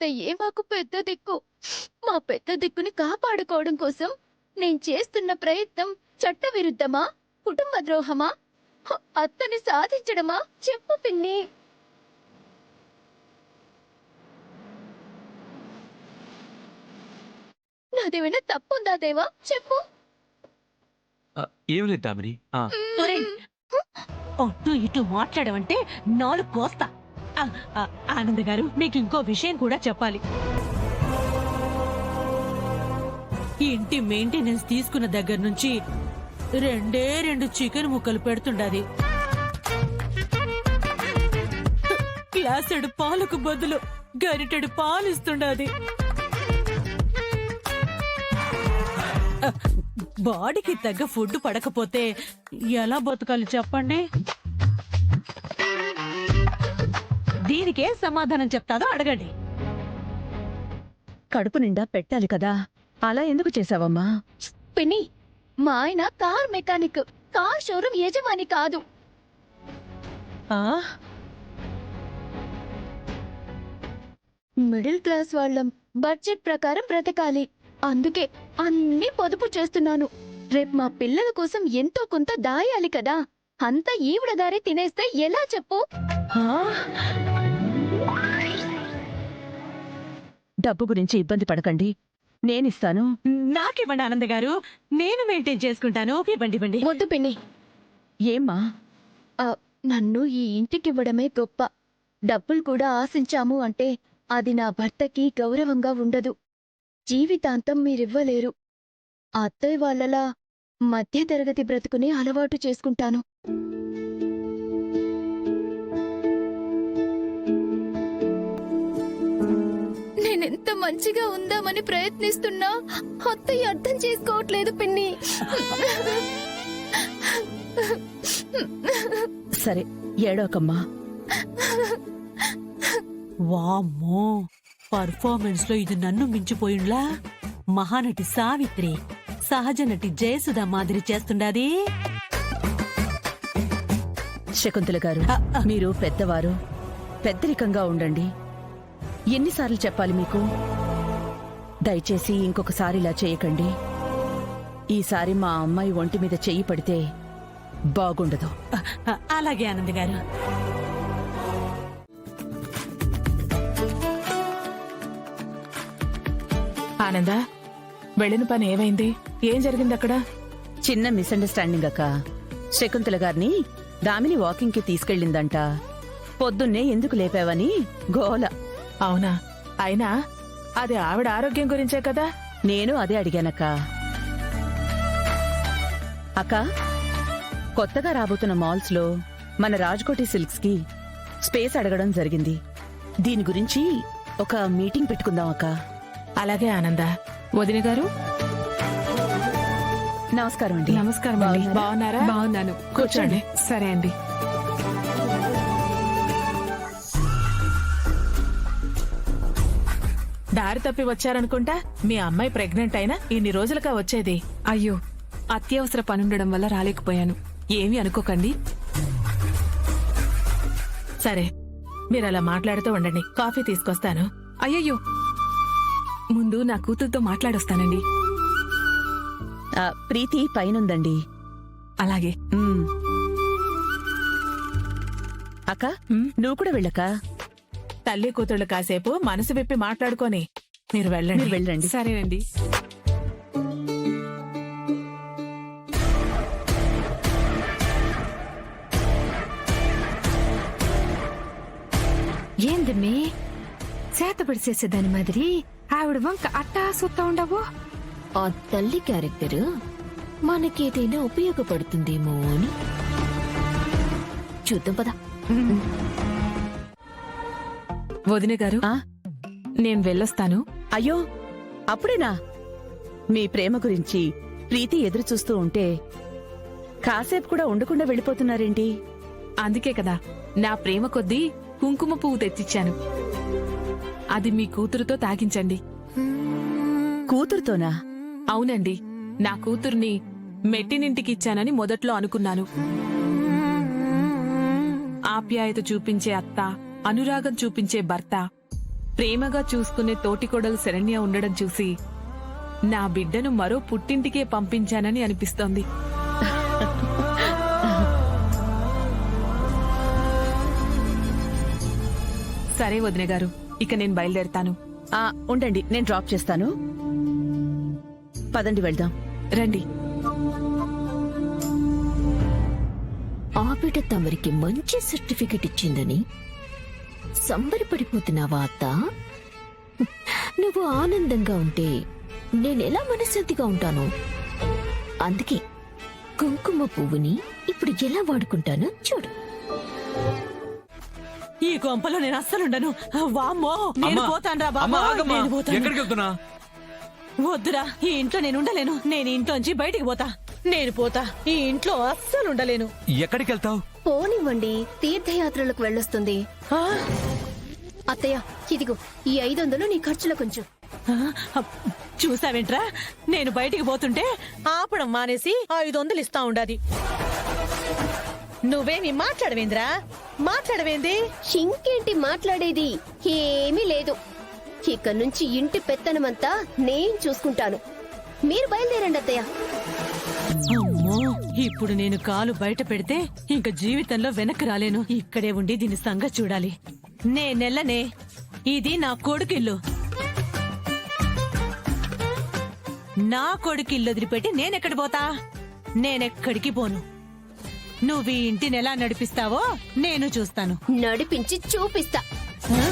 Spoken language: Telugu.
అత్తయ్యే మాకు పెద్ద దిక్కు. మా పెద్ద దిక్కుని కాపాడుకోవడం కోసం నేను చేస్తున్న ప్రయత్నం చట్టవిరుద్ధమా, కుటుంబ ద్రోహమా, అత్తని సాధించడమా? చెప్పు పిన్ని. నాదేమైనా తప్పుందా దేవా? చెప్పు. ఏం లేదు దామిని. ఒరేయ్, అటు ఇటు మాట్లాడమంటే నాలుగు కోస్తా. ఆనంద్ గారు, మీకు ఇంకో విషయం కూడా చెప్పాలి. ఇంటి మెయింటెనెన్స్ తీసుకున్న దగ్గర నుంచి 2 చికెన్ ముక్కలు పెడుతుండది. గ్లాసెడు పాలకు బదులు గరిటెడు పాలు ఇస్తుండది. బాడీకి తగ్గ ఫుడ్ పడకపోతే ఎలా బతకాలి చెప్పండి? దీనికే సమాధానం చెప్తాదో అడగండి. కడుపు నిండా పెట్టాలి కదా, అలా ఎందుకు చేసావమ్మా? పిన్ని, మా ఆయన కార్ మెకానిక్, కార్ షోరూమ్ యజమాని కాదు. ఆ మిడిల్ క్లాస్ వాళ్ళం, బడ్జెట్ ప్రకారం బ్రతకాలి. అందుకే అన్ని పొదుపు చేస్తున్నాను. రేపు మా పిల్లల కోసం ఎంతో కొంత దాయాలి కదా. అంతా ఈవిడ గారే తినేస్తే ఎలా చెప్పు? ఆ? డబ్బు గురించి ఇబ్బంది పడకండి, నేనిస్తాను. నాకివ్వండి ఆనంద్ గారు, నేను మెయింటైన్ చేసుకుంటాను. ఇవ్వండి. వద్దు పిన్ని. ఏమ్మా? నన్ను ఈ ఇంటికివ్వడమే గొప్ప. డబ్బులు కూడా ఆశించాము అంటే అది నా భర్తకి గౌరవంగా ఉండదు. జీవితాంతం మీరివ్వలేరు. అత్తయ్య వాళ్ళలా మధ్యతరగతి బ్రతుకుని అలవాటు చేసుకుంటాను. నేనెంత మంచిగా ఉందామని ప్రయత్నిస్తున్నా అత్తయ్య అర్థం చేసుకోవట్లేదు పిన్ని. సరే, ఏడోకమ్మా. వామ్మో, పర్ఫార్మెన్స్ లో ఇది నన్ను మించిపోయిండ్లా. మహానటి సావిత్రి, సహజ నటి జయసుధ మాదిరి చేస్తుండది. శకుంతల గారు, మీరు పెద్దవారు, పెద్దరికంగా ఉండండి. ఎన్నిసార్లు చెప్పాలి మీకు? దయచేసి ఇంకొకసారి ఇలా చేయకండి. ఈసారి మా అమ్మాయి ఒంటి మీద చెయ్యి పడితే బాగుండదు. అలాగే ఆనంద్ గారు. ఆనందా, వెళ్ళిన పని ఏమైంది? ఏం జరిగింది అక్కడ? చిన్న మిస్అండర్స్టాండింగ్ అక్క. శకుంతల గారిని దామిని వాకింగ్ కి తీసుకెళ్ళిందంట. పొద్దున్నే ఎందుకు లేపావని గోల. అవునా? అయినా అది ఆవిడ ఆరోగ్యం గురించే కదా. నేను అదే అడిగానక్క. అక్క, కొత్తగా రాబోతున్న మాల్స్ లో మన రాజ్కోటి సిల్క్స్ కి స్పేస్ అడగడం జరిగింది. దీని గురించి ఒక మీటింగ్ పెట్టుకుందాం అక్క. అలాగే ఆనందా. వదిన గారు, నమస్కారం అండి. నమస్కారం అండి. బాగున్నారా? బాగున్నాను. కూర్చోండి. సరే అండి. దారి తప్పి వచ్చారనుకుంటా. మీ అమ్మాయి ప్రెగ్నెంట్ అయినా ఇన్ని రోజులుగా వచ్చేది. అయ్యో, అత్యవసర పనుండడం వల్ల రాలేకపోయాను. ఏమీ అనుకోకండి. సరే, మీరలా మాట్లాడుతూ ఉండండి, కాఫీ తీసుకొస్తాను. అయ్యయ్యో, ముందు నా కూతురుతో మాట్లాడొస్తానండి. ప్రీతి పైనుందండి. అలాగే. అక్క, నువ్వు కూడా వెళ్ళక. తల్లి కూతుళ్ళు కాసేపు మనసు విప్పి మాట్లాడుకొని మీరు వెళ్ళండి. సరేనండి. ఏందమ్మే చేతపడి చేసేదాని మాదిరి ఆవిడ వంక అట్టా సొత్తా ఉండవు? ఆ తల్లి క్యారెక్టర్ మనకేదైనా ఉపయోగపడుతుందేమో అని చూద్దాం పదా. వదిన గారు, నేను వెళ్ళొస్తాను. అయ్యో, అప్పుడేనా? మీ ప్రేమ గురించి ప్రీతి ఎదురు చూస్తూ ఉంటే కాసేపు కూడా ఉండకుండా వెళ్ళిపోతున్నారేంటి? అందుకే కదా నా ప్రేమ కొద్దీ కుంకుమ పువ్వు తెచ్చిచ్చాను. అది మీ కూతురుతో తాగించండి. కూతురుతోనా? అవునండి, నా కూతుర్ని మెట్టినింటికిచ్చానని మొదట్లో అనుకున్నాను. ఆప్యాయత చూపించే అత్త, అనురాగం చూపించే భర్త, ప్రేమగా చూసుకునే తోటికోడలు శరణ్య ఉండడం చూసి నా బిడ్డను మరో పుట్టింటికే పంపించానని అనిపిస్తోంది. సరే వదిన గారు, ఇక నేను బయలుదేరతాను. ఉండండి, నేను డ్రాప్ చేస్తాను. పదండి వెళ్దాం. రండి. ఆ బిడ్డ తమరికి మంచి సర్టిఫికెట్ ఇచ్చిందని సంబరపడిపోతున్నావా అత్త? నువ్వు ఆనందంగా ఉంటే నేనెలా మనశ్శాంతిగా ఉంటాను? అందుకే కుంకుమ పువ్వుని ఇప్పుడు ఎలా వాడుకుంటానో చూడు. ఈ కొంపలో నేను అస్సలుండను. వామ్మో, నేను పోతాను రా బాబా. నేను పోతాను. ఎక్కడికి వెళ్తున్నా? వద్దురా, ఈ ఇంట్లో నేను ఉండలేను. నేను ఇంట్లోంచి బయటికి పోతా. నేను పోతా, ఈ ఇంట్లో అస్సలు ఉండలేను. ఎక్కడికి వెళ్తావు? పోనివ్వండి, తీర్థయాత్రలకు వెళ్ళొస్తుంది. అత్తయ్య, ఇదిగో ఈ 500 నీ ఖర్చుల కొంచెం. చూసావేంట్రా, నేను బయటికి పోతుంటే ఆపడం మానేసి 500 ఇస్తా ఉండాది. నువ్వేమి మాట్లాడవేంద్రా? మాట్లాడవేంది? ఇంకేంటి మాట్లాడేది? ఏమీ లేదు. ఇక నుంచి ఇంటి పెత్తనమంతా నేను చూసుకుంటాను. మీరు బయలుదేరండి అత్తయ్య. అమ్మో, ఇప్పుడు నేను కాలు బయట పెడితే ఇంక జీవితంలో వెనక్కి రాలేను. ఇక్కడే ఉండి దీని సంగతి చూడాలి. నేనెల్లనే, ఇది నా కొడుకిల్లు. నా కొడుకిల్లు వదిలిపెట్టి నేనెక్కడ పోతా? నేనెక్కడికి పోను. నువ్వు ఈ ఇంటిని ఎలా నడిపిస్తావో నేను చూస్తాను. నడిపించి చూపిస్తా. ఆ?